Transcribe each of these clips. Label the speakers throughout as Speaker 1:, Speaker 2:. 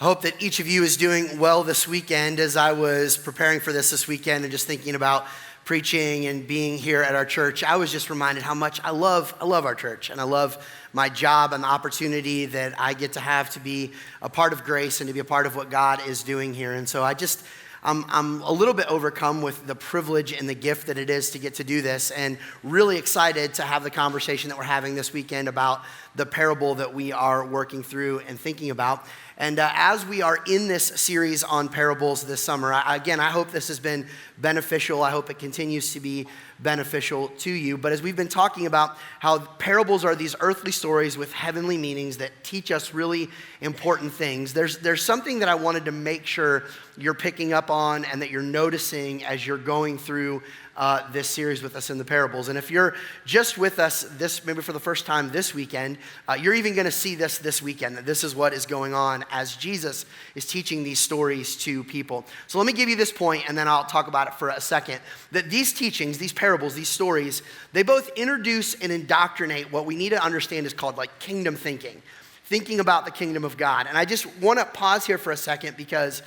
Speaker 1: I hope that each of you is doing well this weekend. As I was preparing for this weekend and just thinking about preaching and being here at our church, I was just reminded how much I love our church, and I love my job and the opportunity that I get to have to be a part of Grace and to be a part of what God is doing here. And so I'm a little bit overcome with the privilege and the gift that it is to get to do this, and really excited to have the conversation that we're having this weekend about the parable that we are working through and thinking about. And as we are in this series on parables this summer, I hope this has been beneficial. I hope it continues to be beneficial to you. But as we've been talking about how parables are these earthly stories with heavenly meanings that teach us really important things, there's something that I wanted to make sure you're picking up on and that you're noticing as you're going through this series with us in the parables. And if you're just with us maybe for the first time this weekend, you're even going to see this weekend, that this is what is going on as Jesus is teaching these stories to people. So let me give you this point, and then I'll talk about it for a second. That these teachings, these parables, these stories, they both introduce and indoctrinate what we need to understand is called like kingdom thinking about the kingdom of God. And I just want to pause here for a second, because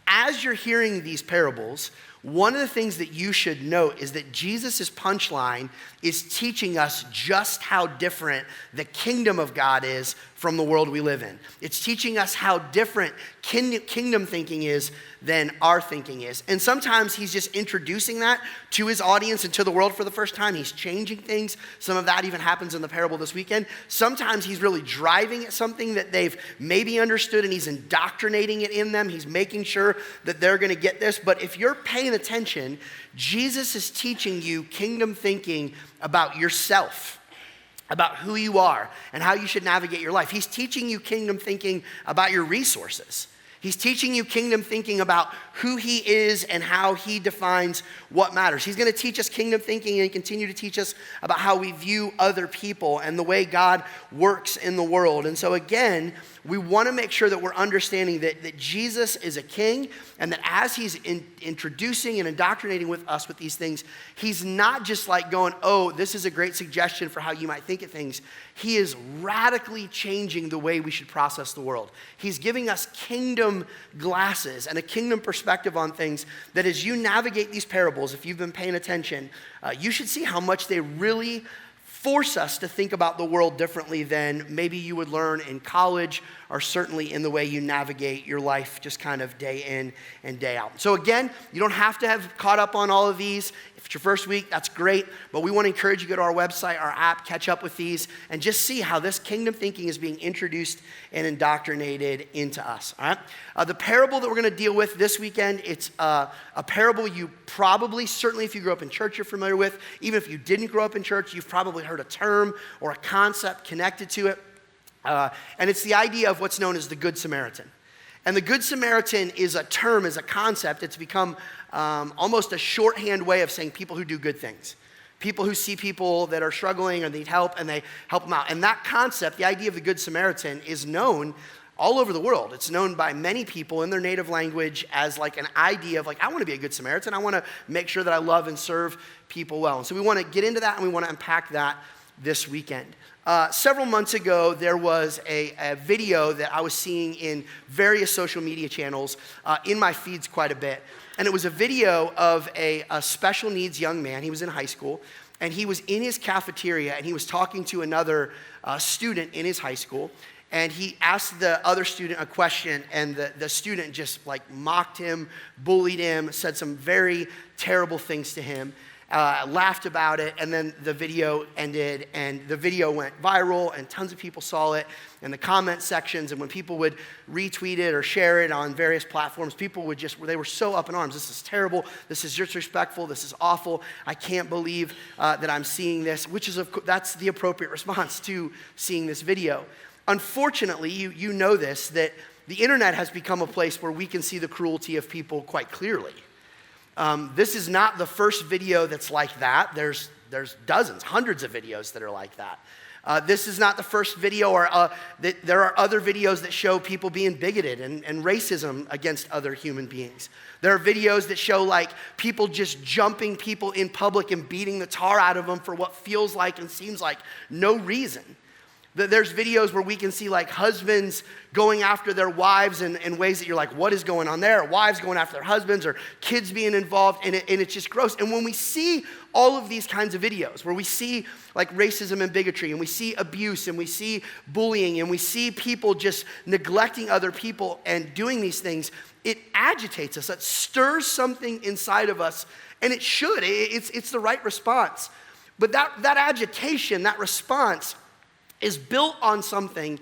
Speaker 1: as you're hearing these parables, one of the things that you should note is that Jesus' punchline is teaching us just how different the kingdom of God is from the world we live in. It's teaching us how different kingdom thinking is than our thinking is. And sometimes he's just introducing that to his audience and to the world for the first time. He's changing things. Some of that even happens in the parable this weekend. Sometimes he's really driving at something that they've maybe understood, and he's indoctrinating it in them. He's making sure that they're going to get this. But if you're paying attention, Jesus is teaching you kingdom thinking about yourself, about who you are and how you should navigate your life. He's teaching you kingdom thinking about your resources. He's teaching you kingdom thinking about who he is and how he defines what matters. He's going to teach us kingdom thinking and continue to teach us about how we view other people and the way God works in the world. And so again, we want to make sure that we're understanding that Jesus is a king, and that as he's introducing and indoctrinating with us with these things, he's not just like going, oh, this is a great suggestion for how you might think of things. He is radically changing the way we should process the world. He's giving us kingdom glasses and a kingdom perspective on things that as you navigate these parables, if you've been paying attention, you should see how much they really force us to think about the world differently than maybe you would learn in college, or certainly in the way you navigate your life just kind of day in and day out. So again, you don't have to have caught up on all of these. If it's your first week, that's great. But we want to encourage you to go to our website, our app, catch up with these, and just see how this kingdom thinking is being introduced and indoctrinated into us. All right. The parable that we're going to deal with this weekend, it's a parable you probably, certainly if you grew up in church, you're familiar with. Even if you didn't grow up in church, you've probably heard a term or a concept connected to it. And it's the idea of what's known as the Good Samaritan. And the Good Samaritan is a term, is a concept. It's become almost a shorthand way of saying people who do good things. People who see people that are struggling or need help, and they help them out. And that concept, the idea of the Good Samaritan, is known all over the world. It's known by many people in their native language as like an idea of like, I want to be a good Samaritan. I want to make sure that I love and serve people well. And so we want to get into that, and we want to unpack that this weekend. Several months ago, there was a video that I was seeing in various social media channels, in my feeds quite a bit. And it was a video of a special needs young man. He was in high school, and he was in his cafeteria, and he was talking to another student in his high school. And he asked the other student a question, and the student just like mocked him, bullied him, said some very terrible things to him. Laughed about it, and then the video ended, and the video went viral, and tons of people saw it in the comment sections. And when people would retweet it or share it on various platforms, people would they were so up in arms. This is terrible. This is disrespectful. This is awful. I can't believe that I'm seeing this, that's the appropriate response to seeing this video. Unfortunately, you know this, that the internet has become a place where we can see the cruelty of people quite clearly. This is not the first video that's like that. There's dozens, hundreds of videos that are like that. This is not the first video, or there are other videos that show people being bigoted and racism against other human beings. There are videos that show like people just jumping people in public and beating the tar out of them for what feels like and seems like no reason. There's videos where we can see like husbands going after their wives in ways that you're like, what is going on there? Or wives going after their husbands, or kids being involved, and it's just gross. And when we see all of these kinds of videos where we see like racism and bigotry, and we see abuse, and we see bullying, and we see people just neglecting other people and doing these things, it agitates us. It stirs something inside of us, and it should. It's the right response. But that agitation, that response, is built on something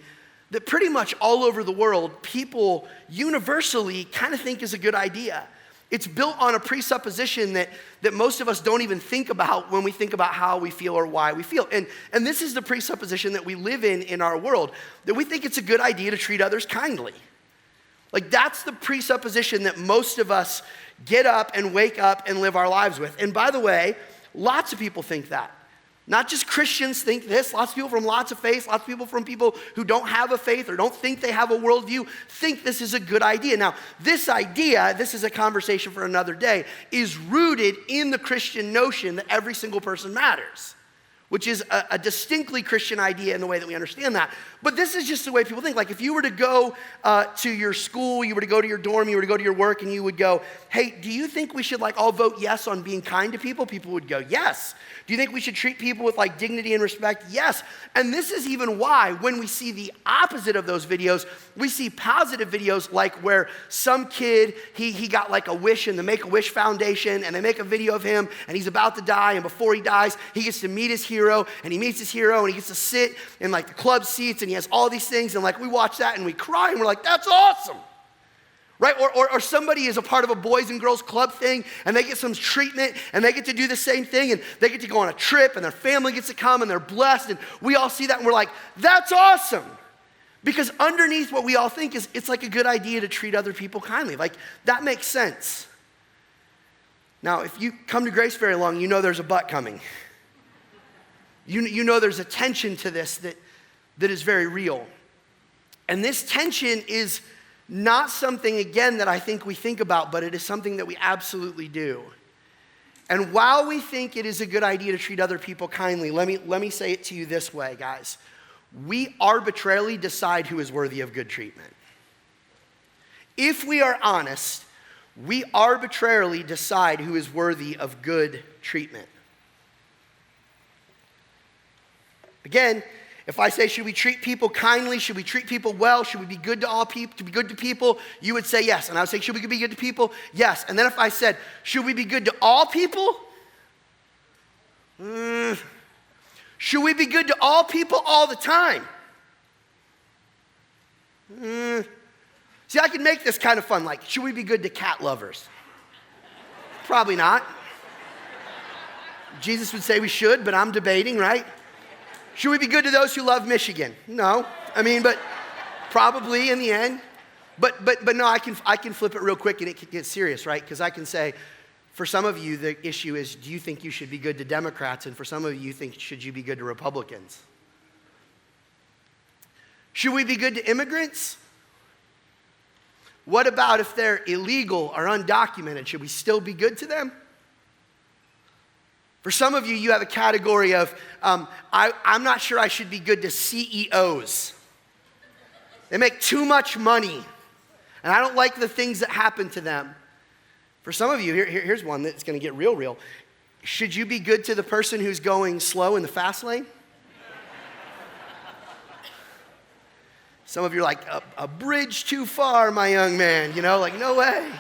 Speaker 1: that pretty much all over the world, people universally kind of think is a good idea. It's built on a presupposition that most of us don't even think about when we think about how we feel or why we feel. And this is the presupposition that we live in our world, that we think it's a good idea to treat others kindly. Like, that's the presupposition that most of us get up and wake up and live our lives with. And by the way, lots of people think that. Not just Christians think this. Lots of people from lots of faiths, lots of people from people who don't have a faith or don't think they have a worldview think this is a good idea. Now, this idea, this is a conversation for another day, is rooted in the Christian notion that every single person matters, which is a distinctly Christian idea in the way that we understand that. But this is just the way people think. Like, if you were to go to your school, you were to go to your dorm, you were to go to your work, and you would go, hey, do you think we should like all vote yes on being kind to people? People would go, yes. Do you think we should treat people with like dignity and respect? Yes. And this is even why when we see the opposite of those videos, we see positive videos like where some kid, he got like a wish in the Make-A-Wish Foundation, and they make a video of him, and he's about to die, and before he dies, he gets to meet his hero, and he meets his hero, and he gets to sit in like the club seats, and he has all these things, and like we watch that and we cry, and we're like, that's awesome. Right? Or somebody is a part of a Boys and Girls Club thing, and they get some treatment, and they get to do the same thing, and they get to go on a trip, and their family gets to come, and they're blessed, and we all see that, and we're like, that's awesome. Because underneath what we all think is it's like a good idea to treat other people kindly. Like, that makes sense. Now, if you come to Grace very long, you know there's a but coming. You know there's a tension to this that is very real. And this tension is not something, again, that I think we think about, but it is something that we absolutely do. And while we think it is a good idea to treat other people kindly, let me say it to you this way, guys. We arbitrarily decide who is worthy of good treatment. If we are honest, we arbitrarily decide who is worthy of good treatment. Again, if I say, should we treat people kindly? Should we treat people well? Should we be good to all people, to be good to people? You would say yes. And I would say, should we be good to people? Yes. And then if I said, should we be good to all people? Should we be good to all people all the time? See, I could make this kind of fun. Like, should we be good to cat lovers? Probably not. Jesus would say we should, but I'm debating, right? Should we be good to those who love Michigan? No. I mean, but probably in the end. But no, I can flip it real quick and it can get serious, right? Because I can say, for some of you, the issue is, do you think you should be good to Democrats? And for some of you think, should you be good to Republicans? Should we be good to immigrants? What about if they're illegal or undocumented? Should we still be good to them? For some of you, you have a category of, I'm not sure I should be good to CEOs. They make too much money, and I don't like the things that happen to them. For some of you, here's one that's going to get real. Should you be good to the person who's going slow in the fast lane? Some of you are like, a bridge too far, my young man. You know, like, no way.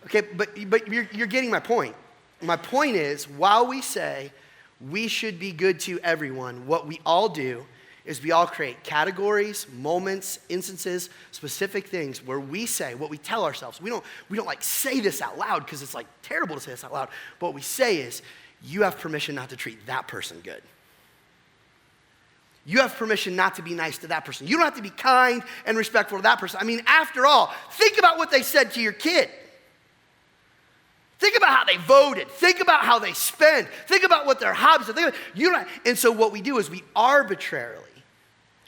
Speaker 1: Okay, but you're getting my point. My point is, while we say we should be good to everyone, what we all do is we all create categories, moments, instances, specific things where we say what we tell ourselves. We don't like say this out loud because it's like terrible to say this out loud. But what we say is, you have permission not to treat that person good. You have permission not to be nice to that person. You don't have to be kind and respectful to that person. I mean, after all, think about what they said to your kid. Think about how they voted. Think about how they spend. Think about what their hobbies are. And so what we do is we arbitrarily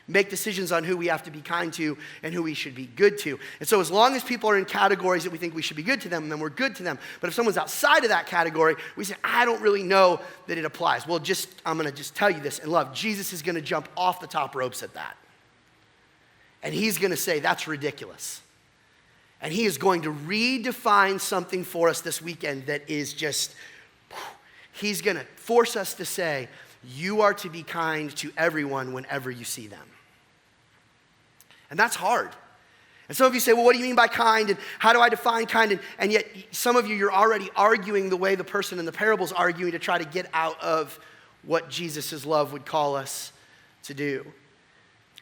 Speaker 1: make decisions on who we have to be kind to and who we should be good to. And so as long as people are in categories that we think we should be good to them, then we're good to them. But if someone's outside of that category, we say, I don't really know that it applies. Well, I'm going to just tell you this in love. Jesus is going to jump off the top ropes at that. And he's going to say, that's ridiculous. And he is going to redefine something for us this weekend that is just, he's going to force us to say, you are to be kind to everyone whenever you see them. And that's hard. And some of you say, well, what do you mean by kind? And how do I define kind? And yet some of you, you're already arguing the way the person in the parable is arguing to try to get out of what Jesus' love would call us to do.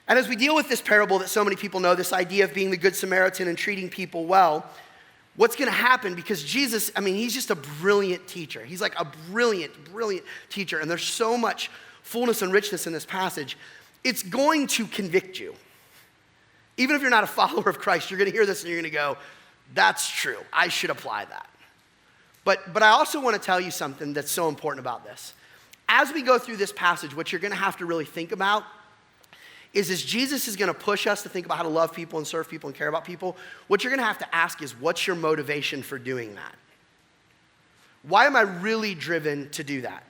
Speaker 1: And as we deal with this parable that so many people know, this idea of being the Good Samaritan and treating people well, what's going to happen, because Jesus, he's just a brilliant teacher. He's like a brilliant, brilliant teacher. And there's so much fullness and richness in this passage. It's going to convict you. Even if you're not a follower of Christ, you're going to hear this and you're going to go, that's true. I should apply that. But I also want to tell you something that's so important about this. As we go through this passage, what you're going to have to really think about is Jesus is going to push us to think about how to love people and serve people and care about people. What you're going to have to ask is, what's your motivation for doing that? Why am I really driven to do that?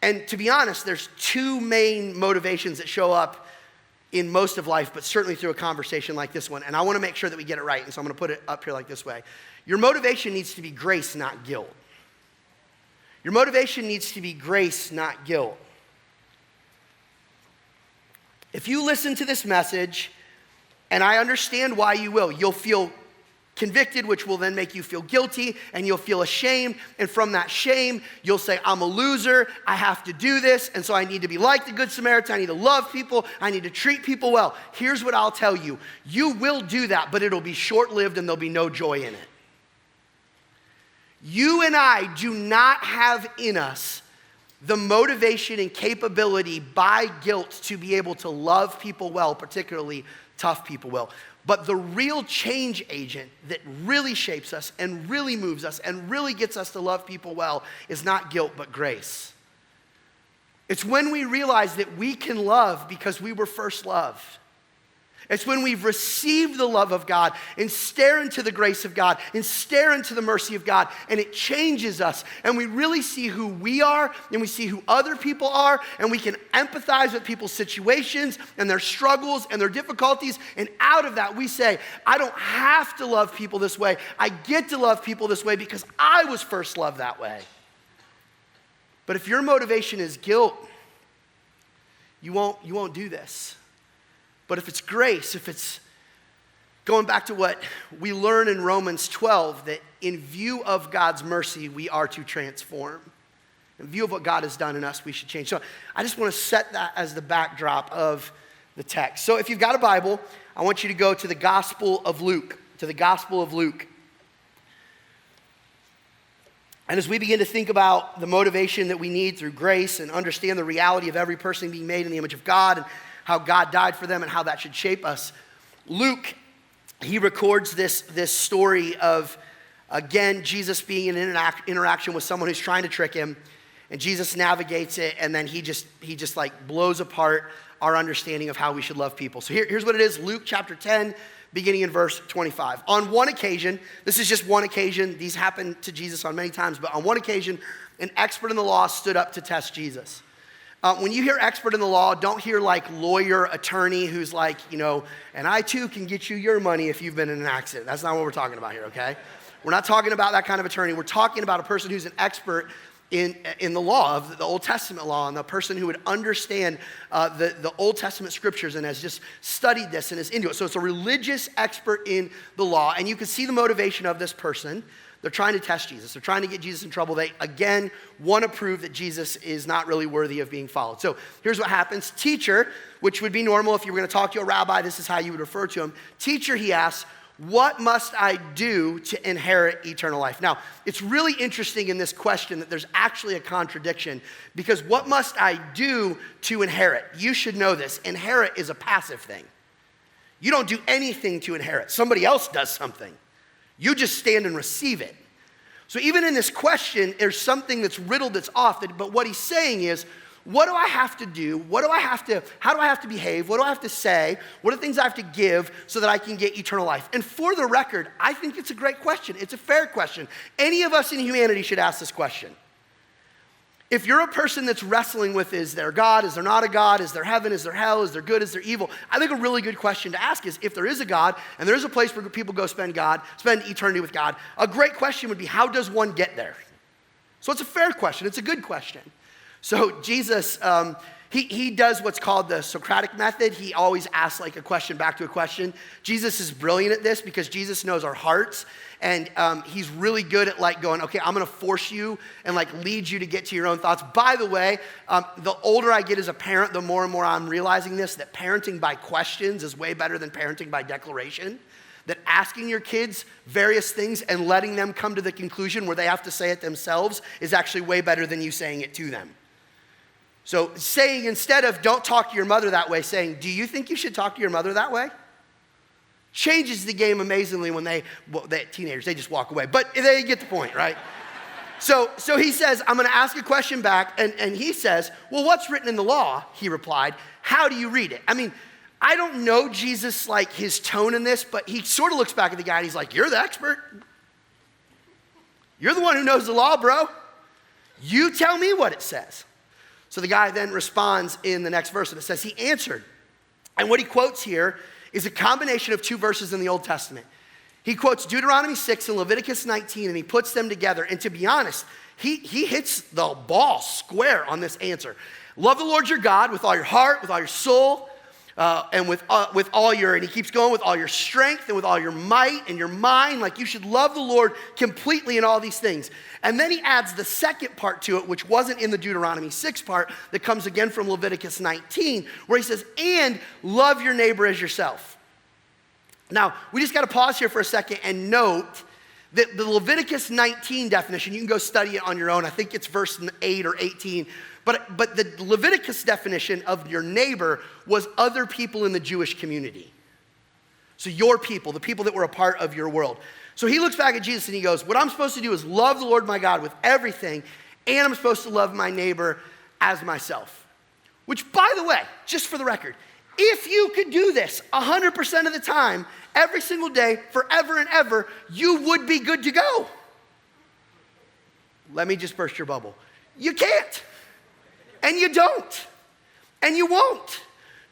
Speaker 1: And to be honest, there's two main motivations that show up in most of life, but certainly through a conversation like this one. And I want to make sure that we get it right. And so I'm going to put it up here like this way. Your motivation needs to be grace, not guilt. Your motivation needs to be grace, not guilt. If you listen to this message, and I understand why you will, you'll feel convicted, which will then make you feel guilty, and you'll feel ashamed. And from that shame, you'll say, I'm a loser, I have to do this, and so I need to be like the Good Samaritan, I need to love people, I need to treat people well. Here's what I'll tell you. You will do that, but it'll be short-lived and there'll be no joy in it. You and I do not have in us the motivation and capability by guilt to be able to love people well, particularly tough people well. But the real change agent that really shapes us and really moves us and really gets us to love people well is not guilt, but grace. It's when we realize that we can love because we were first loved. It's when we've received the love of God and stare into the grace of God and stare into the mercy of God, and it changes us, and we really see who we are and we see who other people are, and we can empathize with people's situations and their struggles and their difficulties, and out of that we say, I don't have to love people this way. I get to love people this way because I was first loved that way. But if your motivation is guilt, you won't do this. But if it's grace, if it's going back to what we learn in Romans 12, that in view of God's mercy, we are to transform. In view of what God has done in us, we should change. So I just want to set that as the backdrop of the text. So if you've got a Bible, I want you to go to the Gospel of Luke, And as we begin to think about the motivation that we need through grace and understand the reality of every person being made in the image of God and how God died for them and how that should shape us, Luke, he records this story of, again, Jesus being in an interaction with someone who's trying to trick him, and Jesus navigates it, and then he just like blows apart our understanding of how we should love people. So here's what it is, Luke chapter 10, beginning in verse 25. On one occasion, this is just one occasion, these happened to Jesus on many times, but on one occasion, an expert in the law stood up to test Jesus. When you hear expert in the law, don't hear like lawyer, attorney who's like, and I too can get you your money if you've been in an accident. That's not what we're talking about here, okay? We're not talking about that kind of attorney. We're talking about a person who's an expert in the law, of the Old Testament law, and the person who would understand the Old Testament scriptures and has just studied this and is into it. So it's a religious expert in the law, and you can see the motivation of this person. They're trying to test Jesus. They're trying to get Jesus in trouble. They, again, want to prove that Jesus is not really worthy of being followed. So here's what happens. Teacher, which would be normal if you were going to talk to a rabbi, this is how you would refer to him. Teacher, he asks, what must I do to inherit eternal life? Now, it's really interesting in this question that there's actually a contradiction, because what must I do to inherit? You should know this. Inherit is a passive thing. You don't do anything to inherit. Somebody else does something. You just stand and receive it. So even in this question, there's something that's riddled, that's off. But what he's saying is, what do I have to do? How do I have to behave? What do I have to say? What are the things I have to give so that I can get eternal life? And for the record, I think it's a great question. It's a fair question. Any of us in humanity should ask this question. If you're a person that's wrestling with, is there God? Is there not a God? Is there heaven? Is there hell? Is there good? Is there evil? I think a really good question to ask is, if there is a God and there is a place where people go spend eternity with God, a great question would be, how does one get there? So it's a fair question. It's a good question. So Jesus, he does what's called the Socratic method. He always asks like a question back to a question. Jesus is brilliant at this because Jesus knows our hearts. And he's really good at like going, okay, I'm going to force you and like lead you to get to your own thoughts. By the way, the older I get as a parent, the more and more I'm realizing this, that parenting by questions is way better than parenting by declaration. That asking your kids various things and letting them come to the conclusion where they have to say it themselves is actually way better than you saying it to them. So saying, instead of don't talk to your mother that way, saying, do you think you should talk to your mother that way? Changes the game amazingly when teenagers, they just walk away. But they get the point, right? So he says, I'm going to ask a question back. And he says, well, what's written in the law? He replied, how do you read it? I mean, I don't know Jesus, like his tone in this, but he sort of looks back at the guy and he's like, you're the expert. You're the one who knows the law, bro. You tell me what it says. So the guy then responds in the next verse, and it says, he answered. And what he quotes here is a combination of two verses in the Old Testament. He quotes Deuteronomy 6 and Leviticus 19, and he puts them together. And to be honest, he hits the ball square on this answer. Love the Lord your God with all your heart, with all your soul, and with all your, and he keeps going, with all your strength and with all your might and your mind. Like, you should love the Lord completely in all these things. And then he adds the second part to it, which wasn't in the Deuteronomy 6 part, that comes again from Leviticus 19, where he says, and love your neighbor as yourself. Now, we just got to pause here for a second and note that the Leviticus 19 definition, you can go study it on your own. I think it's verse 8 or 18. But the Leviticus definition of your neighbor was other people in the Jewish community. So your people, the people that were a part of your world. So he looks back at Jesus and he goes, what I'm supposed to do is love the Lord my God with everything, and I'm supposed to love my neighbor as myself. Which, by the way, just for the record, if you could do this 100% of the time, every single day, forever and ever, you would be good to go. Let me just burst your bubble. You can't. And you don't. And you won't.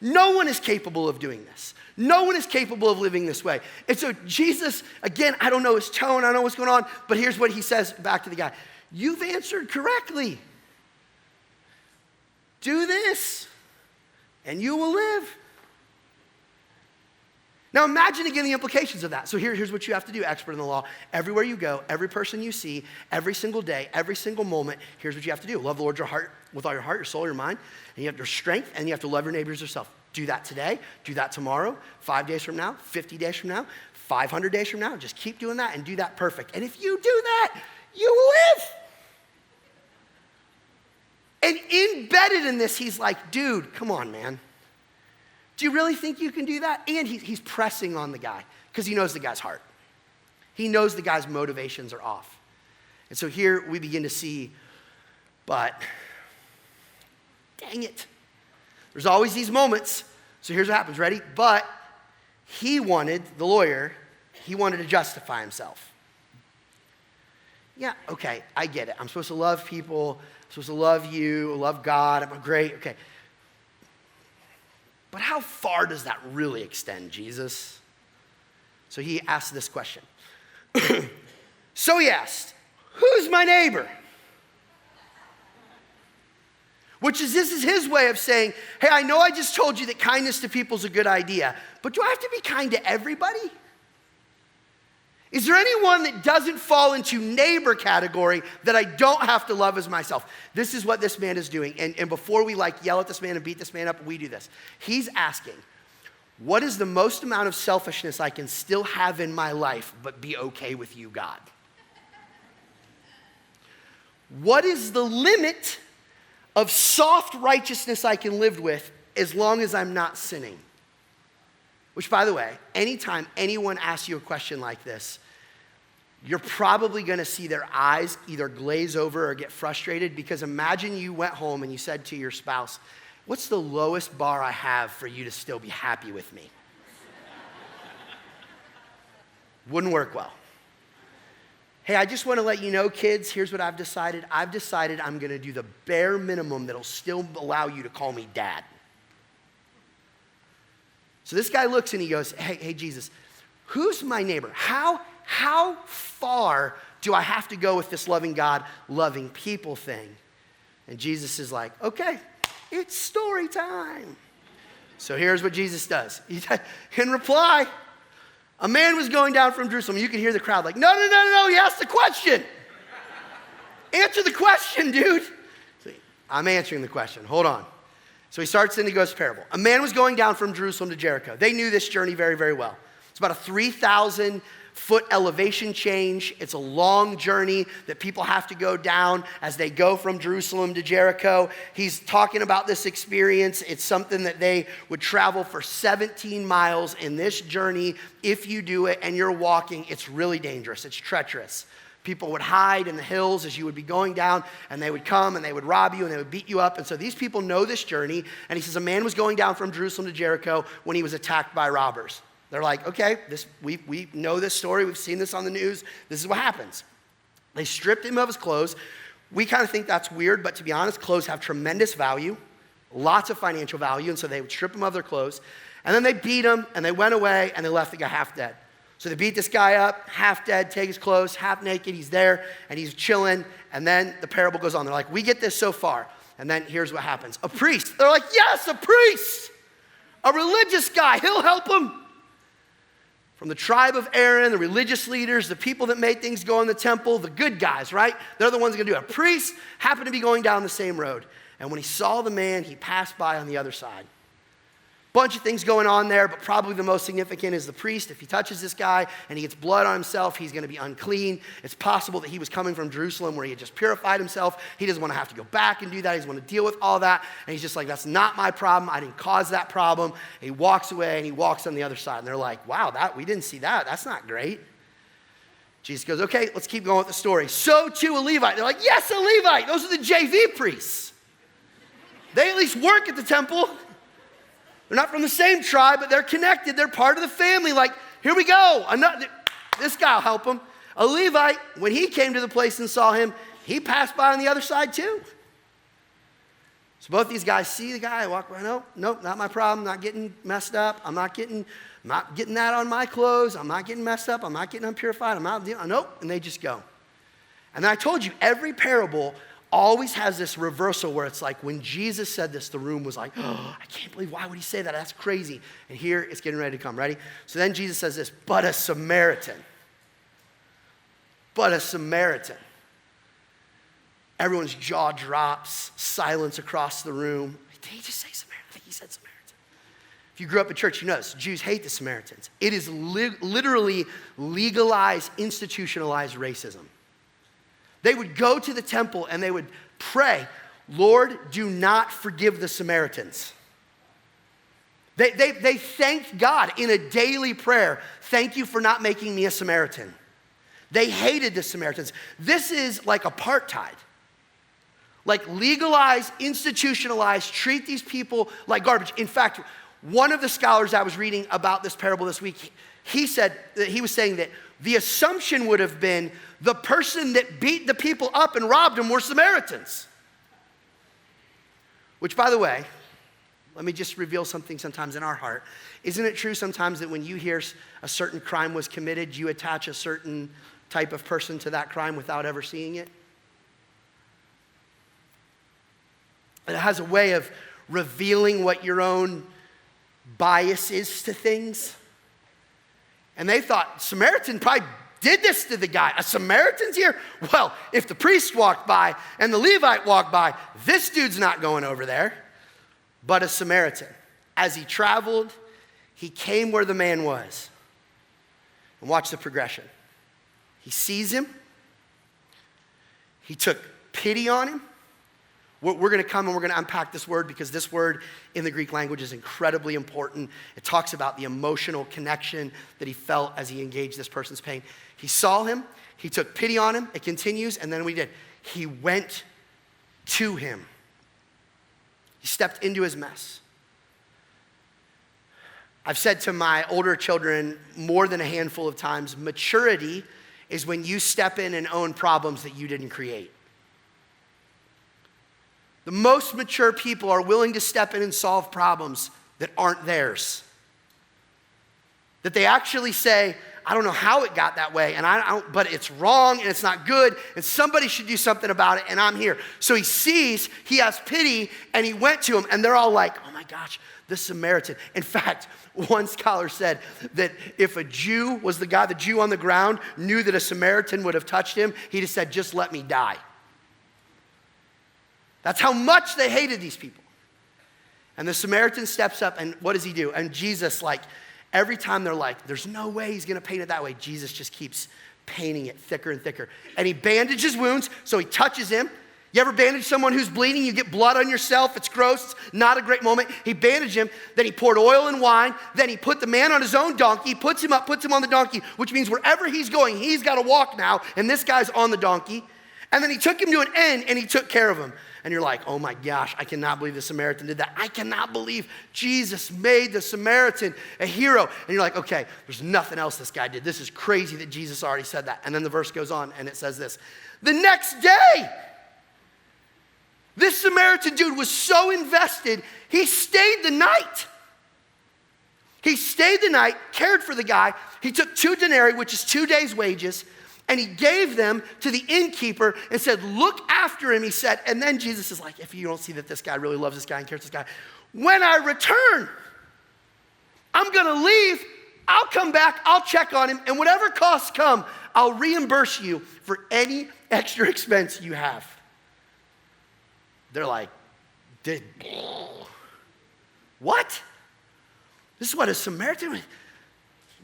Speaker 1: No one is capable of doing this. No one is capable of living this way. And so Jesus, again, I don't know his tone, I don't know what's going on, but here's what he says back to the guy. You've answered correctly. Do this, and you will live. Now imagine again the implications of that. So here's what you have to do, expert in the law. Everywhere you go, every person you see, every single day, every single moment, here's what you have to do. Love the Lord your heart, with all your heart, your soul, your mind, and you have your strength, and you have to love your neighbors as yourself. Do that today, do that tomorrow, 5 days from now, 50 days from now, 500 days from now. Just keep doing that and do that perfect. And if you do that, you will live. And embedded in this, he's like, dude, come on, man. Do you really think you can do that? And he's pressing on the guy because he knows the guy's heart. He knows the guy's motivations are off. And so here we begin to see, but dang it. There's always these moments. So here's what happens, ready? But the lawyer, he wanted to justify himself. Yeah, okay, I get it. I'm supposed to love people. I'm supposed to love you, love God. I'm great, okay. But how far does that really extend, Jesus? So he asked this question. So he asked, who's my neighbor? This is his way of saying, hey, I know I just told you that kindness to people is a good idea, but do I have to be kind to everybody? Is there anyone that doesn't fall into neighbor category that I don't have to love as myself? This is what this man is doing. And before we yell at this man and beat this man up, we do this. He's asking, what is the most amount of selfishness I can still have in my life but be okay with you, God? What is the limit of soft righteousness I can live with as long as I'm not sinning? Which, by the way, anytime anyone asks you a question like this, you're probably gonna see their eyes either glaze over or get frustrated, because imagine you went home and you said to your spouse, what's the lowest bar I have for you to still be happy with me? Wouldn't work well. Hey, I just wanna let you know, kids, here's what I've decided. I've decided I'm gonna do the bare minimum that'll still allow you to call me dad. So this guy looks and he goes, hey, Jesus, who's my neighbor? How far do I have to go with this loving God, loving people thing? And Jesus is like, okay, it's story time. So here's what Jesus does. In reply, a man was going down from Jerusalem. You can hear the crowd like, no, he asked the question. Answer the question, dude. See, I'm answering the question, hold on. So he starts and he goes parable. A man was going down from Jerusalem to Jericho. They knew this journey very, very well. It's about a 3,000-foot elevation change. It's a long journey that people have to go down as they go from Jerusalem to Jericho. He's talking about this experience. It's something that they would travel for 17 miles in this journey. If you do it and you're walking, it's really dangerous. It's treacherous. People would hide in the hills as you would be going down, and they would come and they would rob you and they would beat you up. And so these people know this journey. And he says, a man was going down from Jerusalem to Jericho when he was attacked by robbers. They're like, okay, we know this story. We've seen this on the news. This is what happens. They stripped him of his clothes. We kind of think that's weird, but to be honest, clothes have tremendous value, lots of financial value. And so they would strip him of their clothes. And then they beat him and they went away and they left the guy half dead. So they beat this guy up, half dead, take his clothes, half naked. He's there and he's chilling. And then the parable goes on. They're like, we get this so far. And then here's what happens. A priest. They're like, yes, a priest. A religious guy. He'll help him. From the tribe of Aaron, the religious leaders, the people that made things go in the temple, the good guys, right? They're the ones going to do it. A priest happened to be going down the same road. And when he saw the man, he passed by on the other side. Bunch of things going on there, but probably the most significant is the priest. If he touches this guy and he gets blood on himself, he's going to be unclean. It's possible that he was coming from Jerusalem where he had just purified himself. He doesn't want to have to go back and do that. He doesn't want to deal with all that. And he's just like, that's not my problem. I didn't cause that problem. And he walks away and he walks on the other side. And they're like, wow, we didn't see that. That's not great. Jesus goes, okay, let's keep going with the story. So too a Levite. They're like, yes, a Levite. Those are the JV priests. They at least work at the temple. They're not from the same tribe, but they're connected. They're part of the family. Like, here we go. This guy will help him. A Levite, when he came to the place and saw him, he passed by on the other side too. So both these guys see the guy, walk by. Nope, not my problem. Not getting messed up. I'm not getting that on my clothes. I'm not getting messed up. I'm not getting unpurified. Nope. And they just go. And then I told you, every parable always has this reversal where it's like when Jesus said this, the room was like, oh, I can't believe, why would he say that? That's crazy. And here it's getting ready to come. Ready? So then Jesus says this, but a Samaritan. Everyone's jaw drops, silence across the room. Did he just say Samaritan? I think he said Samaritan. If you grew up in church, you know this. Jews hate the Samaritans. It is literally legalized, institutionalized racism. They would go to the temple and they would pray, Lord, do not forgive the Samaritans. They thanked God in a daily prayer, thank you for not making me a Samaritan. They hated the Samaritans. This is like apartheid. Like legalize, institutionalize, treat these people like garbage. In fact, one of the scholars I was reading about this parable this week, he said that he was saying that the assumption would have been the person that beat the people up and robbed them were Samaritans. Which, by the way, let me just reveal something sometimes in our heart. Isn't it true sometimes that when you hear a certain crime was committed, you attach a certain type of person to that crime without ever seeing it? And it has a way of revealing what your own bias is to things. And they thought, Samaritan probably did this to the guy. A Samaritan's here? Well, if the priest walked by and the Levite walked by, this dude's not going over there. But a Samaritan. As he traveled, he came where the man was. And watch the progression. He sees him. He took pity on him, We're going to come and we're going to unpack this word because this word in the Greek language is incredibly important. It talks about the emotional connection that he felt as he engaged this person's pain. He saw him. He took pity on him. It continues. And then we did. He went to him. He stepped into his mess. I've said to my older children more than a handful of times, maturity is when you step in and own problems that you didn't create. The most mature people are willing to step in and solve problems that aren't theirs. That they actually say, I don't know how it got that way, but it's wrong and it's not good, and somebody should do something about it, and I'm here. So he sees, he has pity, and he went to him, and they're all like, oh my gosh, the Samaritan. In fact, one scholar said that if a Jew was the Jew on the ground, knew that a Samaritan would have touched him, he'd have said, just let me die. That's how much they hated these people. And the Samaritan steps up, and what does he do? And Jesus, like, every time they're like, there's no way he's gonna paint it that way, Jesus just keeps painting it thicker and thicker. And he bandages wounds, so he touches him. You ever bandage someone who's bleeding? You get blood on yourself. It's gross. It's not a great moment. He bandaged him. Then he poured oil and wine. Then he put the man on his own donkey, puts him up, puts him on the donkey, which means wherever he's going, he's got to walk now. And this guy's on the donkey. And then he took him to an inn and he took care of him. And you're like, oh my gosh, I cannot believe the Samaritan did that. I cannot believe Jesus made the Samaritan a hero. And you're like, okay, there's nothing else this guy did. This is crazy that Jesus already said that. And then the verse goes on and it says this. The next day, this Samaritan dude was so invested, he stayed the night. He stayed the night, cared for the guy. He took 2 denarii, which is 2 days' wages, and he gave them to the innkeeper and said, look after him, he said. And then Jesus is like, if you don't see that this guy really loves this guy and cares for this guy, when I return, I'm going to leave. I'll come back. I'll check on him. And whatever costs come, I'll reimburse you for any extra expense you have. They're like, what? This is what a Samaritan.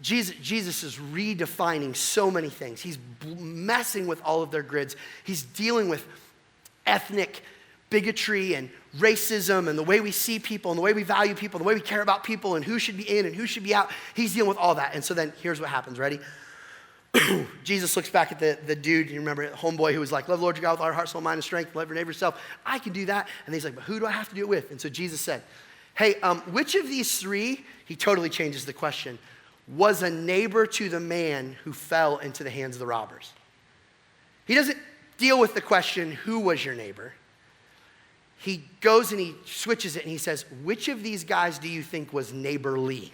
Speaker 1: Jesus is redefining so many things. He's messing with all of their grids. He's dealing with ethnic bigotry and racism and the way we see people and the way we value people, and the way we care about people and who should be in and who should be out. He's dealing with all that. And so then here's what happens. Ready? Jesus looks back at the dude, you remember, the homeboy who was like, love the Lord your God with all your heart, soul, mind, and strength, love your neighbor yourself. I can do that. And he's like, but who do I have to do it with? And so Jesus said, hey, which of these 3, he totally changes the question, was a neighbor to the man who fell into the hands of the robbers? He doesn't deal with the question, who was your neighbor? He goes and he switches it and he says, which of these guys do you think was neighborly?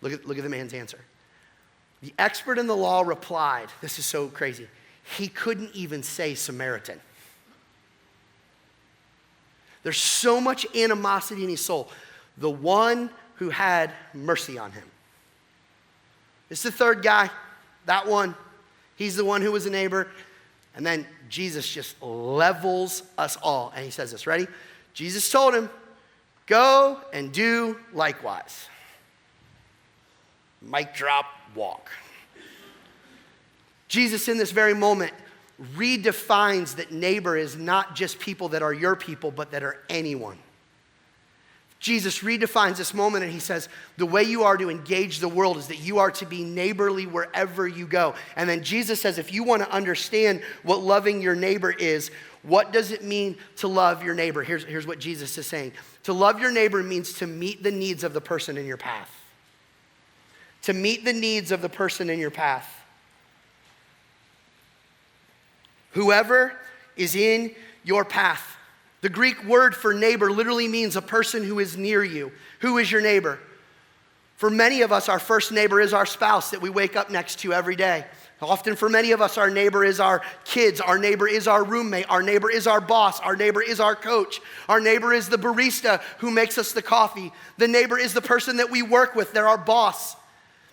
Speaker 1: Look at the man's answer. The expert in the law replied, this is so crazy, he couldn't even say Samaritan. There's so much animosity in his soul. The one who had mercy on him. It's the 3rd guy, that one. He's the one who was a neighbor. And then Jesus just levels us all. And he says this, ready? Jesus told him, go and do likewise. Mic drop, walk. Jesus in this very moment redefines that neighbor is not just people that are your people, but that are anyone. Jesus redefines this moment and he says, the way you are to engage the world is that you are to be neighborly wherever you go. And then Jesus says, if you want to understand what loving your neighbor is, what does it mean to love your neighbor? Here's what Jesus is saying. To love your neighbor means to meet the needs of the person in your path. To meet the needs of the person in your path. Whoever is in your path. The Greek word for neighbor literally means a person who is near you. Who is your neighbor? For many of us, our first neighbor is our spouse that we wake up next to every day. Often for many of us, our neighbor is our kids. Our neighbor is our roommate. Our neighbor is our boss. Our neighbor is our coach. Our neighbor is the barista who makes us the coffee. The neighbor is the person that we work with. They're our boss.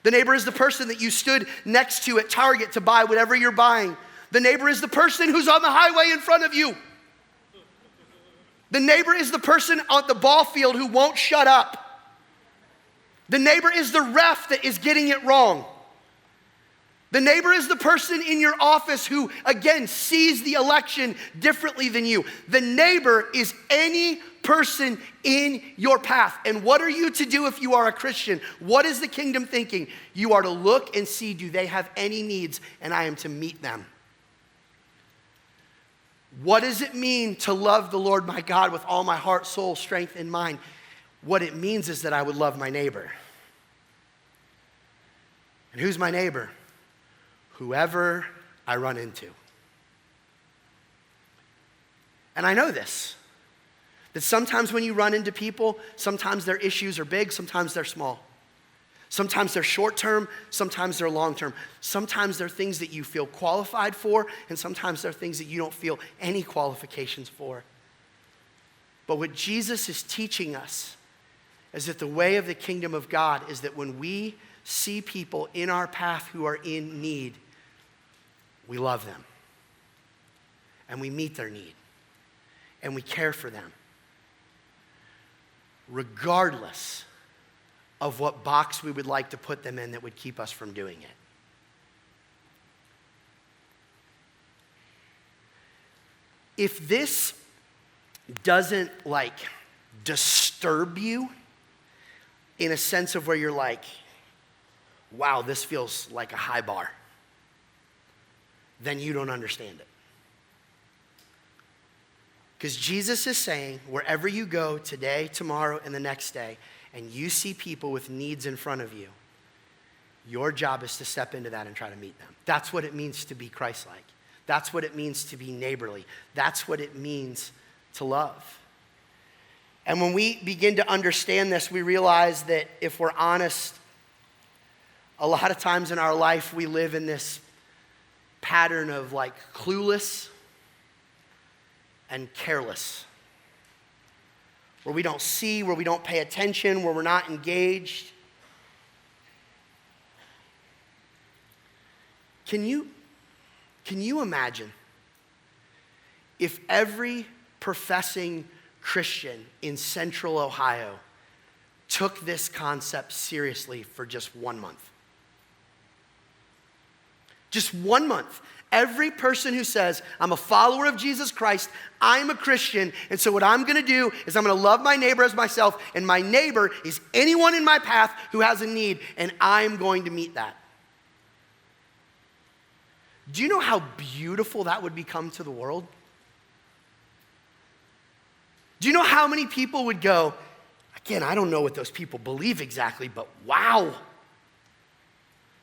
Speaker 1: The neighbor is the person that you stood next to at Target to buy whatever you're buying. The neighbor is the person who's on the highway in front of you. The neighbor is the person on the ball field who won't shut up. The neighbor is the ref that is getting it wrong. The neighbor is the person in your office who, again, sees the election differently than you. The neighbor is any person in your path. And what are you to do if you are a Christian? What is the kingdom thinking? You are to look and see, do they have any needs? And I am to meet them. What does it mean to love the Lord my God with all my heart, soul, strength, and mind? What it means is that I would love my neighbor. And who's my neighbor? Whoever I run into. And I know this, that sometimes when you run into people, sometimes their issues are big, sometimes they're small. Sometimes they're short term, sometimes they're long term. Sometimes they're things that you feel qualified for, and sometimes they're things that you don't feel any qualifications for. But what Jesus is teaching us is that the way of the kingdom of God is that when we see people in our path who are in need, we love them, and we meet their need, and we care for them, regardless of what box we would like to put them in that would keep us from doing it. If this doesn't disturb you in a sense of where you're like, wow, this feels like a high bar, then you don't understand it. Because Jesus is saying, wherever you go today, tomorrow, and the next day, and you see people with needs in front of you, your job is to step into that and try to meet them. That's what it means to be Christ-like. That's what it means to be neighborly. That's what it means to love. And when we begin to understand this, we realize that if we're honest, a lot of times in our life, we live in this pattern of clueless and careless, where we don't see, where we don't pay attention, where we're not engaged. Can you imagine if every professing Christian in Central Ohio took this concept seriously for just 1 month? Just 1 month. Every person who says, I'm a follower of Jesus Christ, I'm a Christian, and so what I'm gonna do is I'm gonna love my neighbor as myself, and my neighbor is anyone in my path who has a need, and I'm going to meet that. Do you know how beautiful that would become to the world? Do you know how many people would go, again, I don't know what those people believe exactly, but wow.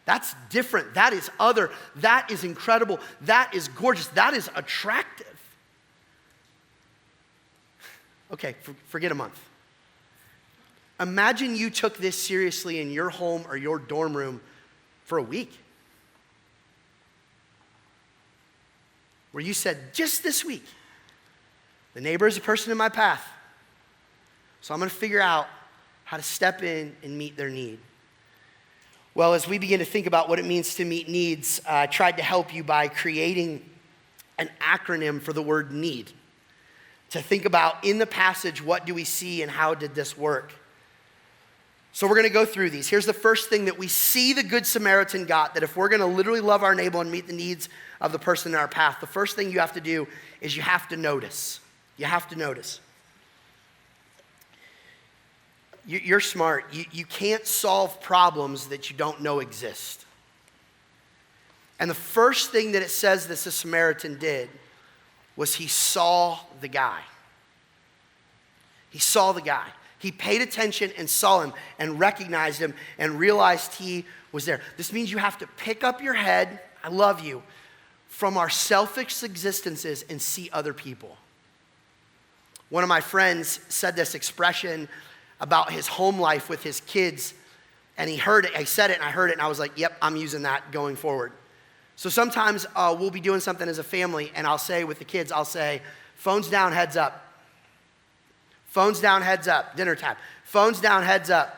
Speaker 1: That's different. That is other. That is incredible. That is gorgeous. That is attractive. Okay, forget a month. Imagine you took this seriously in your home or your dorm room for a week. Where you said, just this week, the neighbor is a person in my path. So I'm going to figure out how to step in and meet their need. Well, as we begin to think about what it means to meet needs, I tried to help you by creating an acronym for the word need. To think about in the passage, what do we see and how did this work? So we're going to go through these. Here's the first thing that we see the Good Samaritan got, that if we're going to literally love our neighbor and meet the needs of the person in our path, the first thing you have to do is you have to notice. You have to notice. You're smart. You can't solve problems that you don't know exist. And the first thing that it says that the Samaritan did was he saw the guy. He saw the guy. He paid attention and saw him and recognized him and realized he was there. This means you have to pick up your head, I love you, from our selfish existences and see other people. One of my friends said this expression about his home life with his kids, and he heard it. I said it, and I heard it, and I was like, yep, I'm using that going forward. So sometimes we'll be doing something as a family, and I'll say with the kids, I'll say, phones down, heads up. Phones down, heads up. Dinner time. Phones down, heads up.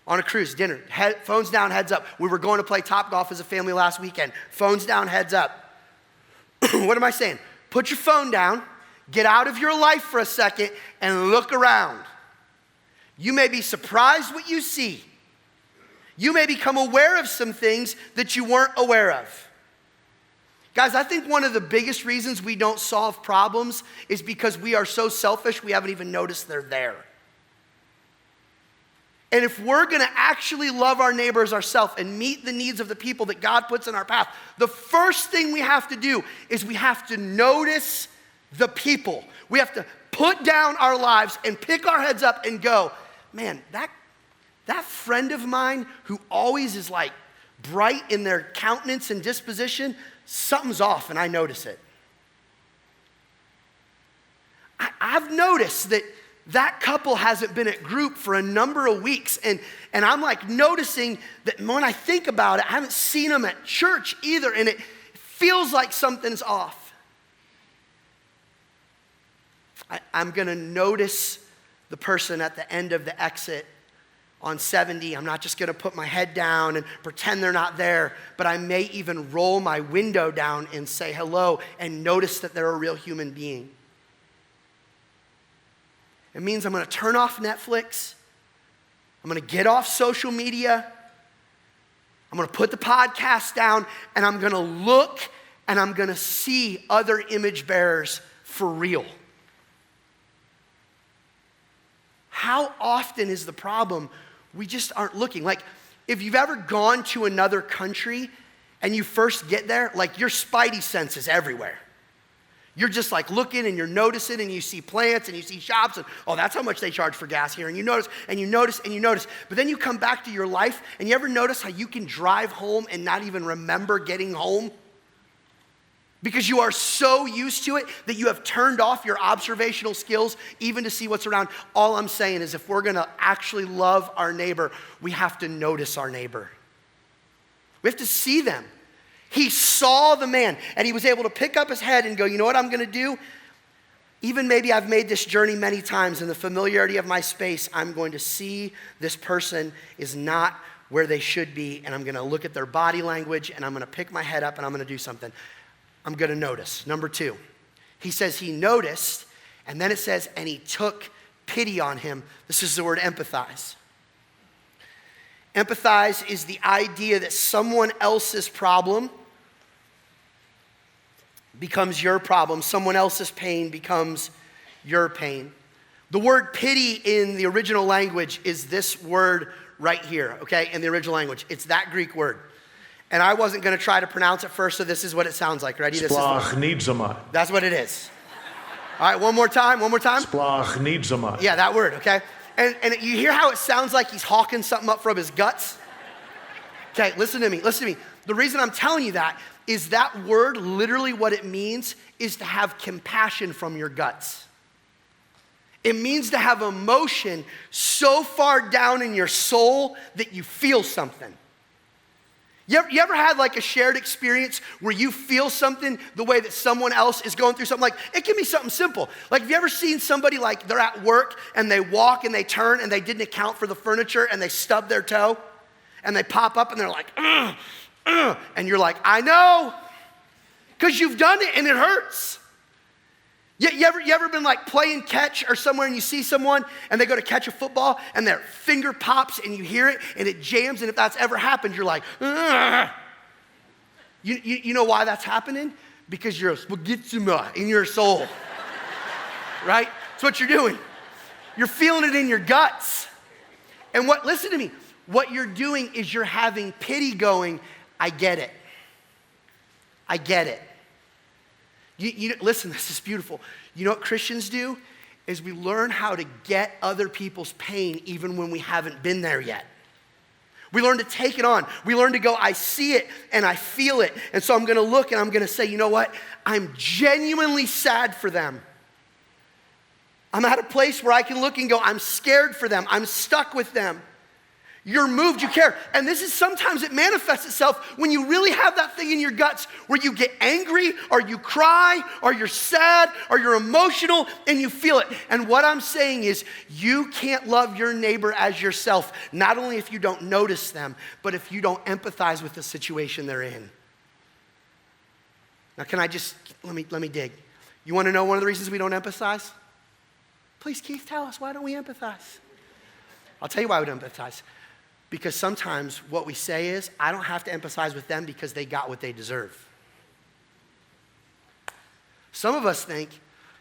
Speaker 1: On a cruise, dinner. Phones down, heads up. We were going to play Topgolf as a family last weekend. Phones down, heads up. What am I saying? Put your phone down, get out of your life for a second, and look around. You may be surprised what you see. You may become aware of some things that you weren't aware of. Guys, I think one of the biggest reasons we don't solve problems is because we are so selfish we haven't even noticed they're there. And if we're gonna actually love our neighbors ourselves and meet the needs of the people that God puts in our path, the first thing we have to do is we have to notice the people. We have to put down our lives and pick our heads up and go, man, that friend of mine who always is like bright in their countenance and disposition, something's off and I notice it. I've noticed that couple hasn't been at group for a number of weeks, and I'm like noticing that when I think about it, I haven't seen them at church either, and it feels like something's off. I'm gonna notice the person at the end of the exit on 70. I'm not just gonna put my head down and pretend they're not there, but I may even roll my window down and say hello and notice that they're a real human being. It means I'm gonna turn off Netflix. I'm gonna get off social media. I'm gonna put the podcast down, and I'm gonna look and I'm gonna see other image bearers for real. How often is the problem? We just aren't looking. Like, if you've ever gone to another country and you first get there, like your spidey sense is everywhere. You're just like looking and you're noticing and you see plants and you see shops and, oh, that's how much they charge for gas here. And you notice and you notice and you notice. But then you come back to your life and you ever notice how you can drive home and not even remember getting home? Because you are so used to it that you have turned off your observational skills even to see what's around. All I'm saying is if we're gonna actually love our neighbor, we have to notice our neighbor. We have to see them. He saw the man and he was able to pick up his head and go, you know what I'm gonna do? Even maybe I've made this journey many times in the familiarity of my space, I'm going to see this person is not where they should be, and I'm gonna look at their body language and I'm gonna pick my head up and I'm gonna do something. I'm gonna notice. Number 2, he says he noticed, and then it says, and he took pity on him. This is the word empathize. Empathize is the idea that someone else's problem becomes your problem. Someone else's pain becomes your pain. The word pity in the original language is this word right here, okay, in the original language. It's that Greek word. And I wasn't gonna try to pronounce it first, so this is what it sounds like. Ready? That's what it is. All right, one more time. Yeah, that word, okay? And you hear how it sounds like he's hawking something up from his guts? Okay, listen to me. The reason I'm telling you that is that word, literally what it means is to have compassion from your guts. It means to have emotion so far down in your soul that you feel something. You ever had like a shared experience where you feel something the way that someone else is going through something? Like, it can be something simple. Like, have you ever seen somebody like they're at work and they walk and they turn and they didn't account for the furniture and they stub their toe and they pop up and they're like, and you're like, I know, because you've done it and it hurts. You ever been like playing catch or somewhere and you see someone and they go to catch a football and their finger pops and you hear it and it jams, and if that's ever happened, you're like, ugh. You know why that's happening? Because you're a spaghetti in your soul, right? That's what you're doing. You're feeling it in your guts. And listen to me, what you're doing is you're having pity going, I get it. I get it. Listen, this is beautiful. You know what Christians do? Is we learn how to get other people's pain even when we haven't been there yet. We learn to take it on. We learn to go, I see it and I feel it. And so I'm gonna look and I'm gonna say, you know what? I'm genuinely sad for them. I'm at a place where I can look and go, I'm scared for them. I'm stuck with them. You're moved, you care. And this is sometimes it manifests itself when you really have that thing in your guts where you get angry or you cry or you're sad or you're emotional and you feel it. And what I'm saying is you can't love your neighbor as yourself, not only if you don't notice them, but if you don't empathize with the situation they're in. Now can I just, let me dig. You wanna know one of the reasons we don't empathize? Please, Keith, tell us, why don't we empathize? I'll tell you why we don't empathize. Because sometimes what we say is, I don't have to empathize with them because they got what they deserve. Some of us think,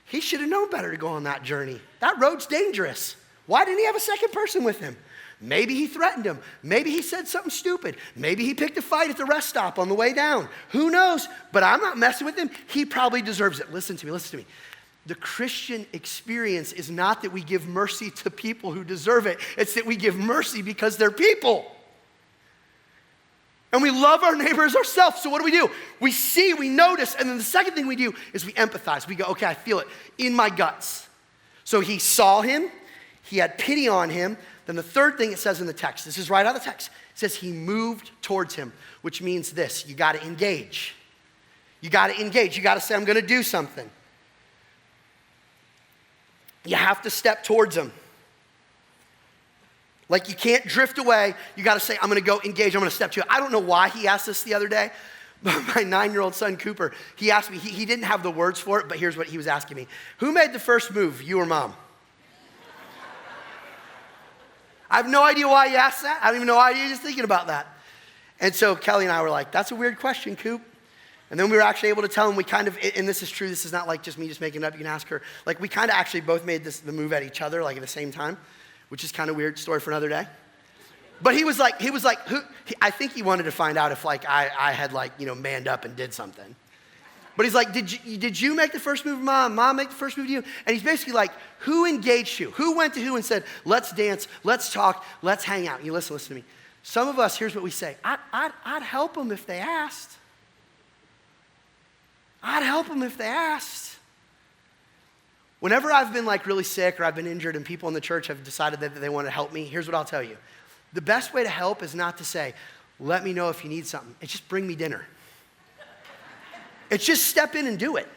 Speaker 1: he should have known better to go on that journey. That road's dangerous. Why didn't he have a second person with him? Maybe he threatened him. Maybe he said something stupid. Maybe he picked a fight at the rest stop on the way down. Who knows? But I'm not messing with him. He probably deserves it. Listen to me. The Christian experience is not that we give mercy to people who deserve it. It's that we give mercy because they're people. And we love our neighbors ourselves. So what do? We see, we notice, and then the second thing we do is we empathize. We go, okay, I feel it in my guts. So he saw him. He had pity on him. Then the third thing it says in the text, this is right out of the text, it says he moved towards him, which means this, you gotta engage. You gotta engage, you gotta say, I'm gonna do something. You have to step towards him. Like you can't drift away, you gotta say, I'm gonna go engage, I'm gonna step to it. I don't know why he asked this the other day, but my 9-year-old son, Cooper, he asked me, he didn't have the words for it, but here's what he was asking me. Who made the first move, you or mom? I have no idea why you asked that. I don't even know why you're just thinking about that. And so Kelly and I were like, that's a weird question, Coop. And then we were actually able to tell him we kind of, and this is true, this is not like just me just making it up, you can ask her. Like we kind of actually both made the move at each other like at the same time, which is kind of weird, story for another day. But he was like, I think he wanted to find out if like I had like, manned up and did something. But he's like, did you make the first move, Mom? Mom make the first move to you? And he's basically like, who engaged you? Who went to who and said, let's dance, let's talk, let's hang out? You listen to me. Some of us, here's what we say. I'd help them if they asked. I'd help them if they asked. Whenever I've been like really sick or I've been injured and people in the church have decided that they want to help me, here's what I'll tell you. The best way to help is not to say, let me know if you need something. It's just bring me dinner. It's just step in and do it.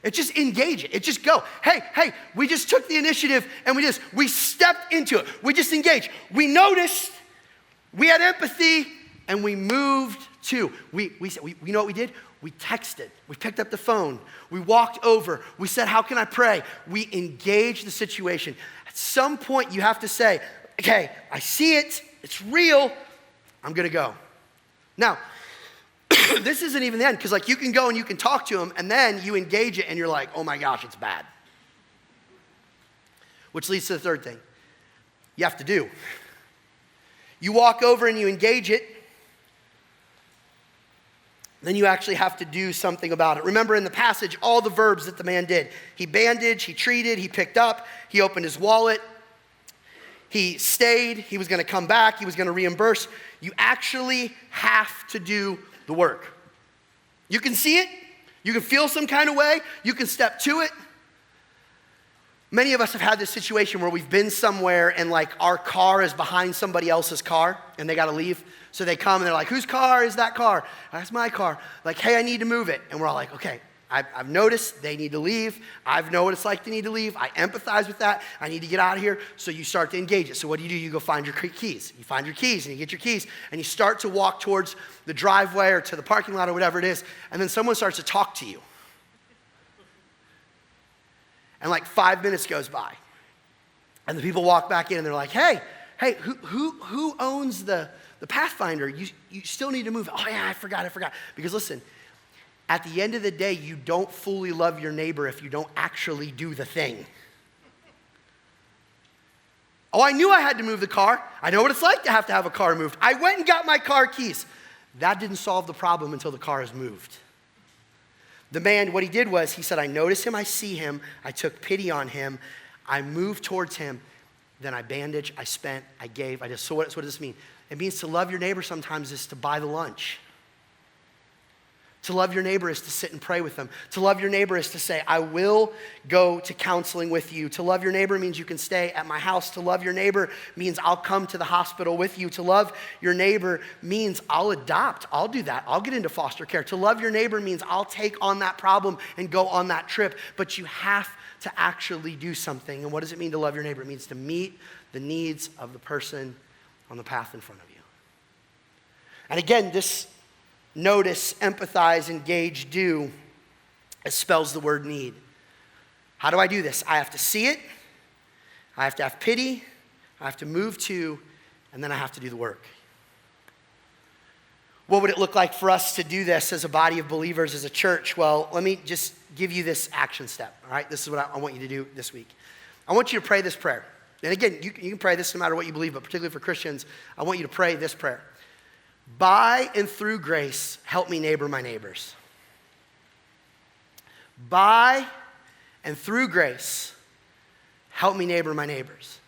Speaker 1: It's just engage it. It's just go. Hey, we just took the initiative and we stepped into it. We just engaged. We noticed, we had empathy, and we moved to. We know what we did? We texted. We picked up the phone. We walked over. We said, how can I pray? We engaged the situation. At some point, you have to say, okay, I see it. It's real. I'm going to go. Now, this isn't even the end, because like you can go and you can talk to him and then you engage it and you're like, oh my gosh, it's bad. Which leads to the third thing you have to do. You walk over and you engage it, then you actually have to do something about it. Remember in the passage, all the verbs that the man did. He bandaged, he treated, he picked up, he opened his wallet, he stayed, he was gonna come back, he was gonna reimburse. You actually have to do the work. You can see it, you can feel some kind of way, you can step to it. Many of us have had this situation where we've been somewhere and like our car is behind somebody else's car and they gotta leave. So they come and they're like, whose car is that car? That's my car. Like, hey, I need to move it. And we're all like, okay, I've noticed they need to leave. I know what it's like to need to leave. I empathize with that. I need to get out of here. So you start to engage it. So what do? You go find your keys. You find your keys and you get your keys and you start to walk towards the driveway or to the parking lot or whatever it is. And then someone starts to talk to you. And like 5 minutes goes by. And the people walk back in and they're like, hey, who owns the Pathfinder? You still need to move. Oh yeah, I forgot. Because listen, at the end of the day, you don't fully love your neighbor if you don't actually do the thing. Oh, I knew I had to move the car. I know what it's like to have a car moved. I went and got my car keys. That didn't solve the problem until the car is moved. The man, what he did was, he said, I notice him, I see him, I took pity on him, I moved towards him, then I bandaged, I spent, I gave, I just, so what does this mean? It means to love your neighbor sometimes is to buy the lunch. To love your neighbor is to sit and pray with them. To love your neighbor is to say, I will go to counseling with you. To love your neighbor means you can stay at my house. To love your neighbor means I'll come to the hospital with you. To love your neighbor means I'll adopt. I'll do that. I'll get into foster care. To love your neighbor means I'll take on that problem and go on that trip. But you have to actually do something. And what does it mean to love your neighbor? It means to meet the needs of the person on the path in front of you. And again, this notice, empathize, engage, do, it spells the word need. How do I do this? I have to see it, I have to have pity, I have to move to, and then I have to do the work. What would it look like for us to do this as a body of believers, as a church? Well, let me just give you this action step, all right? This is what I want you to do this week. I want you to pray this prayer. And again, you can pray this no matter what you believe, but particularly for Christians, I want you to pray this prayer. By and through grace, help me neighbor my neighbors. By and through grace, help me neighbor my neighbors.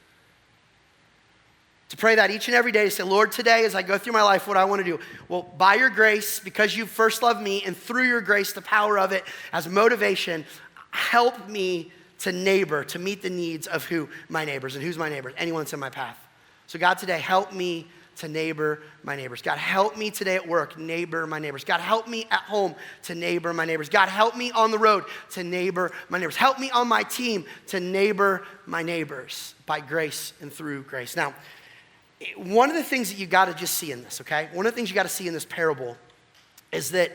Speaker 1: To pray that each and every day, to say, Lord, today as I go through my life, what I want to do? Well, by your grace, because you first loved me, and through your grace, the power of it as motivation, help me to neighbor, to meet the needs of who my neighbors, and who's my neighbors? Anyone that's in my path. So God, today, help me to neighbor my neighbors. God, help me today at work, neighbor my neighbors. God, help me at home to neighbor my neighbors. God, help me on the road to neighbor my neighbors. Help me on my team to neighbor my neighbors by grace and through grace. Now, one of the things that you got to just see in this, okay? One of the things you got to see in this parable is that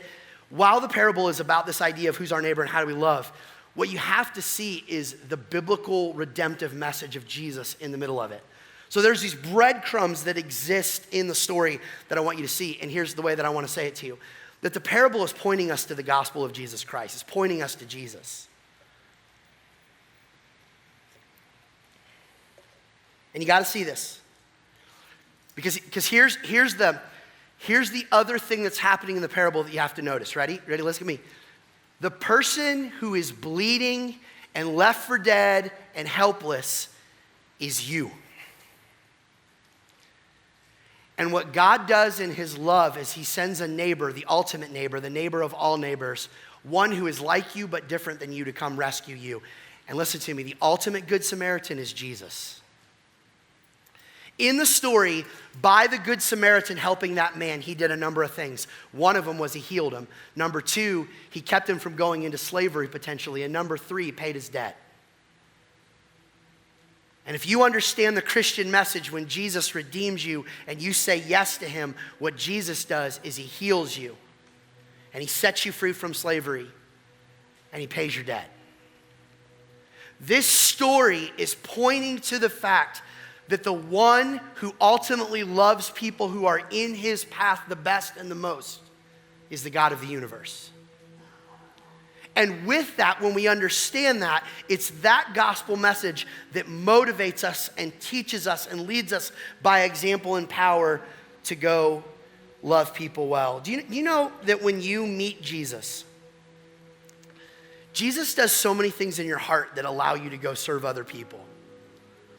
Speaker 1: while the parable is about this idea of who's our neighbor and how do we love, what you have to see is the biblical redemptive message of Jesus in the middle of it. So there's these breadcrumbs that exist in the story that I want you to see, and here's the way that I want to say it to you. That the parable is pointing us to the gospel of Jesus Christ. It's pointing us to Jesus. And you got to see this. Because here's the other thing that's happening in the parable that you have to notice. Ready? Listen to me. The person who is bleeding and left for dead and helpless is you. And what God does in his love is he sends a neighbor, the ultimate neighbor, the neighbor of all neighbors, one who is like you but different than you, to come rescue you. And listen to me, the ultimate Good Samaritan is Jesus. In the story, by the Good Samaritan helping that man, he did a number of things. One of them was he healed him. Number two, he kept him from going into slavery potentially. And number three, he paid his debt. And if you understand the Christian message, when Jesus redeems you and you say yes to him, what Jesus does is he heals you. And he sets you free from slavery. And he pays your debt. This story is pointing to the fact that the one who ultimately loves people who are in his path the best and the most is the God of the universe. And with that, when we understand that, it's that gospel message that motivates us and teaches us and leads us by example and power to go love people well. Do you know that when you meet Jesus, Jesus does so many things in your heart that allow you to go serve other people.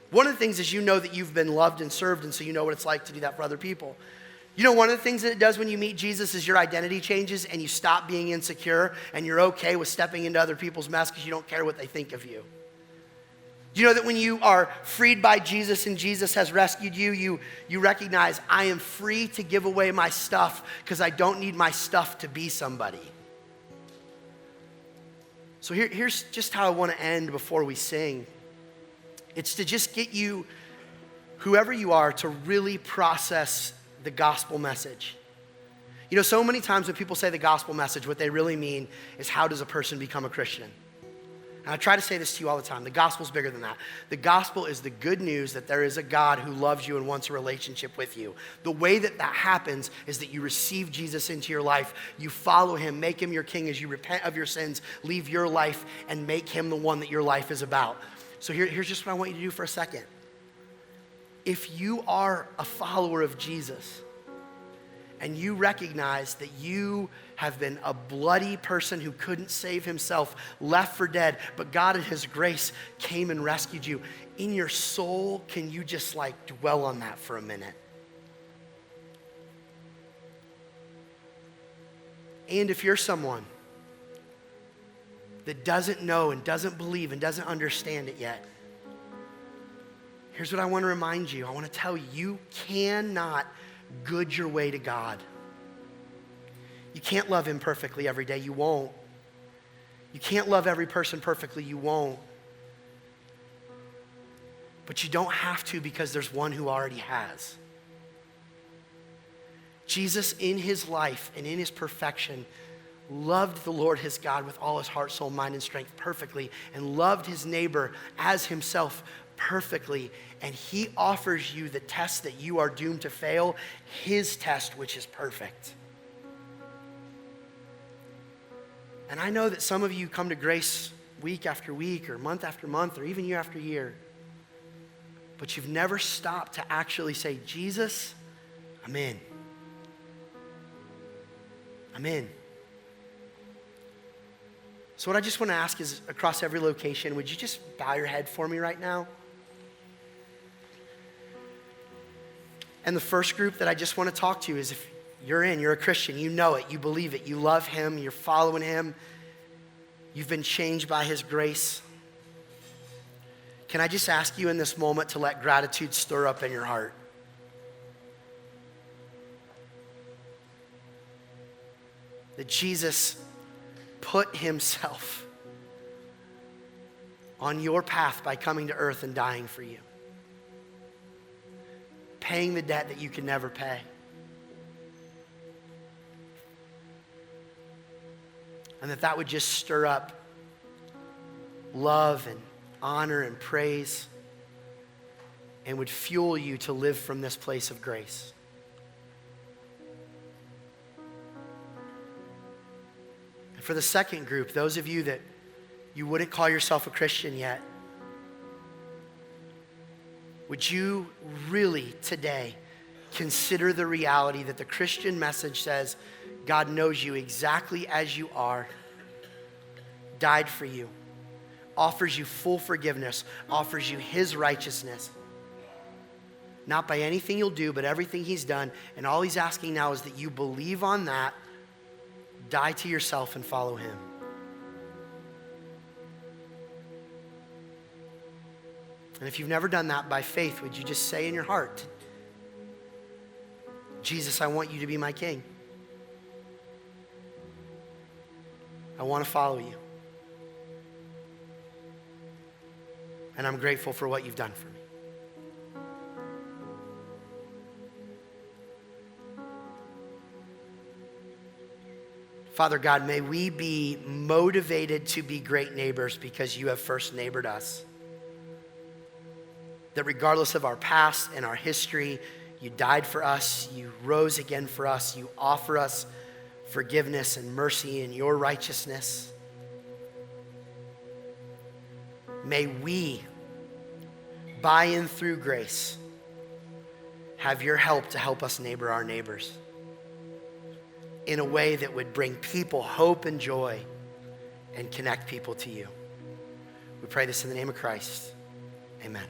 Speaker 1: One of the things is you know that you've been loved and served, and so you know what it's like to do that for other people. You know, one of the things that it does when you meet Jesus is your identity changes and you stop being insecure and you're okay with stepping into other people's mess because you don't care what they think of you. You know that when you are freed by Jesus and Jesus has rescued you, you recognize, I am free to give away my stuff because I don't need my stuff to be somebody. So here's just how I want to end before we sing. It's to just get you, whoever you are, to really process the gospel message. You know, so many times when people say the gospel message, what they really mean is how does a person become a Christian? And I try to say this to you all the time. The gospel's bigger than that. The gospel is the good news that there is a God who loves you and wants a relationship with you. The way that that happens is that you receive Jesus into your life. You follow him, make him your king as you repent of your sins, leave your life, and make him the one that your life is about. So here's just what I want you to do for a second. If you are a follower of Jesus and you recognize that you have been a bloody person who couldn't save himself, left for dead, but God in his grace came and rescued you, in your soul, can you just dwell on that for a minute? And if you're someone that doesn't know and doesn't believe and doesn't understand it yet, here's what I want to remind you. I want to tell you, you cannot good your way to God. You can't love him perfectly every day. You won't. You can't love every person perfectly. You won't. But you don't have to, because there's one who already has. Jesus, in his life and in his perfection, loved the Lord his God with all his heart, soul, mind, and strength perfectly, and loved his neighbor as himself perfectly, and he offers you the test that you are doomed to fail, his test, which is perfect. And I know that some of you come to Grace week after week or month after month or even year after year, but you've never stopped to actually say, Jesus, I'm in. I'm in. So what I just want to ask is, across every location, would you just bow your head for me right now? And the first group that I just want to talk to is, if you're a Christian, you know it, you believe it, you love him, you're following him, you've been changed by his grace. Can I just ask you in this moment to let gratitude stir up in your heart? That Jesus put himself on your path by coming to earth and dying for you, paying the debt that you can never pay. And that would just stir up love and honor and praise, and would fuel you to live from this place of grace. And for the second group, those of you that you wouldn't call yourself a Christian yet, would you really today consider the reality that the Christian message says God knows you exactly as you are, died for you, offers you full forgiveness, offers you his righteousness, not by anything you'll do, but everything he's done. And all he's asking now is that you believe on that, die to yourself, and follow him. And if you've never done that by faith, would you just say in your heart, Jesus, I want you to be my king. I want to follow you. And I'm grateful for what you've done for me. Father God, may we be motivated to be great neighbors because you have first neighbored us. That regardless of our past and our history, you died for us, you rose again for us, you offer us forgiveness and mercy and your righteousness. May we, by and through grace, have your help to help us neighbor our neighbors in a way that would bring people hope and joy and connect people to you. We pray this in the name of Christ. Amen.